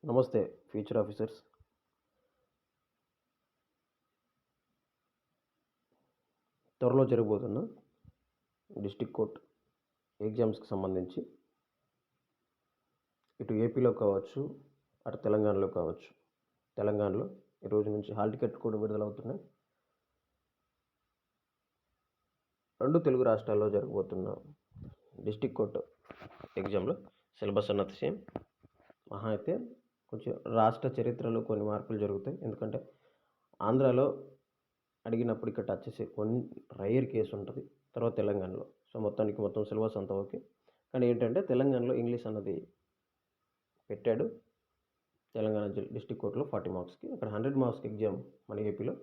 నమస్తే future officers. త్వరలో జరగబోతున్న డిస్ట్రిక్ట్ కోర్ట్ ఎగ్జామ్స్కి సంబంధించి ఇటు ఏపీలో కావచ్చు, అటు తెలంగాణలో కావచ్చు. తెలంగాణలో ఈ రోజు నుంచి హాల్ టికెట్ కూడా విడుదలవుతున్నాయి. రెండు తెలుగు రాష్ట్రాల్లో జరగబోతున్న డిస్ట్రిక్ట్ కోర్ట్ ఎగ్జామ్లో సిలబస్ అన్నది సేమ్. మహా అయితే కొంచెం రాష్ట్ర చరిత్రలో కొన్ని మార్పులు జరుగుతాయి. ఎందుకంటే ఆంధ్రాలో అడిగినప్పుడు ఇక్కడ టచ్ చేసే కొన్ని రైర్ కేసు ఉంటుంది. తర్వాత తెలంగాణలో మొత్తం సిలబస్ అంతా ఓకే. కానీ ఏంటంటే తెలంగాణలో ఇంగ్లీష్ అన్నది పెట్టాడు. తెలంగాణ డిస్ట్రిక్ట్ కోర్టులో 40 మార్క్స్కి, అక్కడ 100 మార్క్స్కి ఎగ్జామ్ మన ఏపీలో,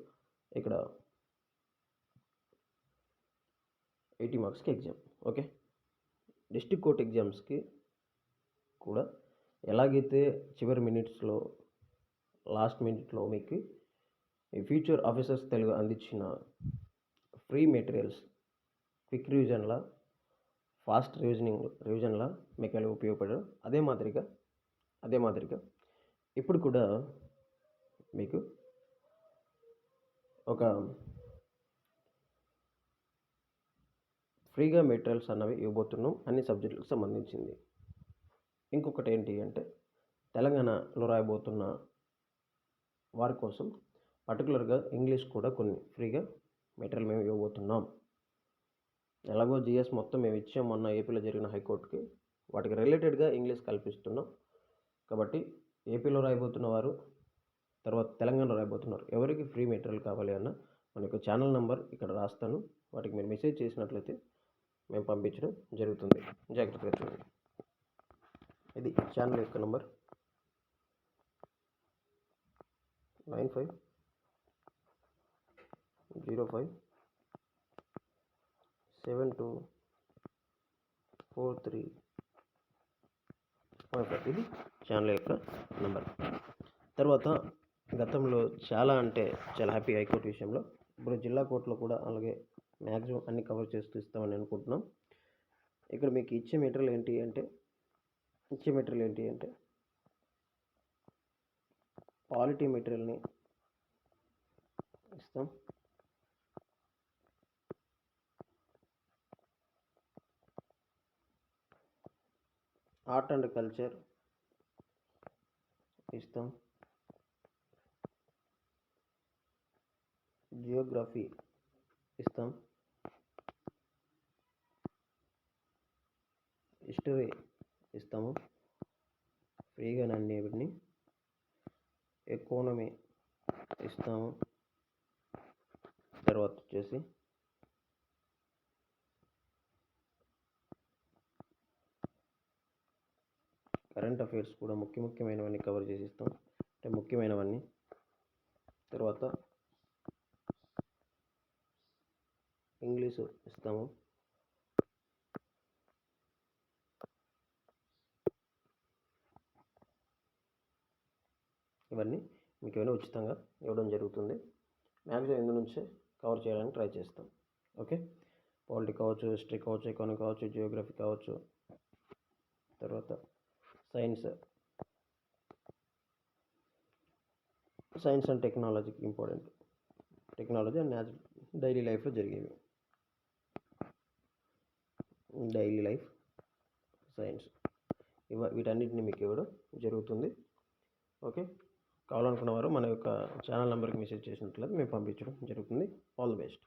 ఇక్కడ 80 మార్క్స్కి ఎగ్జామ్. ఓకే. డిస్ట్రిక్ట్ కోర్ట్ ఎగ్జామ్స్కి కూడా ఎలాగైతే చివరి మినిట్స్లో లాస్ట్ మినిట్లో మీకు ఈ ఫ్యూచర్ ఆఫీసర్స్ తెలుగు అందించిన ఫ్రీ మెటీరియల్స్ క్విక్ రివిజన్లా, ఫాస్ట్ రివిజన్లా మీకు ఎలా ఉపయోగపడదు, అదే మాదిరిగా ఇప్పుడు కూడా మీకు ఒక ఫ్రీగా మెటీరియల్స్ అన్నవి ఇవ్వబోతున్నాం అన్ని సబ్జెక్టులకు సంబంధించింది. ఇంకొకటి ఏంటి అంటే తెలంగాణలో రాయబోతున్న వారి కోసం పర్టికులర్గా ఇంగ్లీష్ కూడా కొన్ని ఫ్రీగా మెటీరియల్ మేము ఇవ్వబోతున్నాం. ఎలాగో జిఎస్ మొత్తం మేము ఇచ్చాం మొన్న ఏపీలో జరిగిన హైకోర్టుకి, వాటికి రిలేటెడ్గా ఇంగ్లీష్ కల్పిస్తున్నాం. కాబట్టి ఏపీలో రాయబోతున్న వారు, తర్వాత తెలంగాణలో రాయబోతున్నారు, ఎవరికి ఫ్రీ మెటీరియల్ కావాలి అన్న మన యొక్క ఛానల్ నెంబర్ ఇక్కడ రాస్తాను. వాటికి మీరు మెసేజ్ చేసినట్లయితే మేము పంపించడం జరుగుతుంది. జాగ్రత్తగా చూడండి. ఇది ఛానల్ యొక్క నంబర్ 95057243. ఇది ఛానల్ యొక్క నెంబర్. తర్వాత గతంలో చాలా హ్యాపీ హైకోర్టు విషయంలో. ఇప్పుడు జిల్లా కోర్టులో కూడా అలాగే మ్యాక్సిమం అన్ని కవర్ చేస్తూ ఇస్తామని అనుకుంటున్నాం. ఇక్కడ మీకు ఇచ్చే మెటీరియల్ ఏంటి అంటే పాలిటీ మెటీరియల్ని ఇస్తాం. ఆర్ట్ అండ్ కల్చర్ ఇస్తాం. జియోగ్రఫీ ఇస్తాం. హిస్టరీ ఇస్తాము ఫ్రీగా అన్ని వీటిని. ఎకానమీ ఇస్తాము. తర్వాత వచ్చేసి కరెంట్ అఫైర్స్ కూడా ముఖ్యమైనవన్నీ కవర్ చేసి ఇస్తాం, అంటే ముఖ్యమైనవన్నీ. తర్వాత ఇంగ్లీషు ఇస్తాము. ఇవన్నీ మీకు ఏమైనా ఉచితంగా ఇవ్వడం జరుగుతుంది. మ్యాక్సిమం ఇందు నుంచే కవర్ చేయడానికి ట్రై చేస్తాం. ఓకే. పాలిటీ కావచ్చు, హిస్టరీ కావచ్చు, ఎకానమీ కావచ్చు, జియోగ్రఫీ కావచ్చు, తర్వాత సైన్స్ అండ్ టెక్నాలజీకి ఇంపార్టెంట్. టెక్నాలజీ అండ్ డైలీ లైఫ్లో జరిగేవి, డైలీ లైఫ్ సైన్స్, వీటన్నిటిని మీకు ఇవ్వడం జరుగుతుంది. ఓకే. కావాలనుకున్న వారు మన యొక్క ఛానల్ నెంబర్కి మెసేజ్ చేసినట్లయితే మేము పంపించడం జరుగుతుంది. All the best.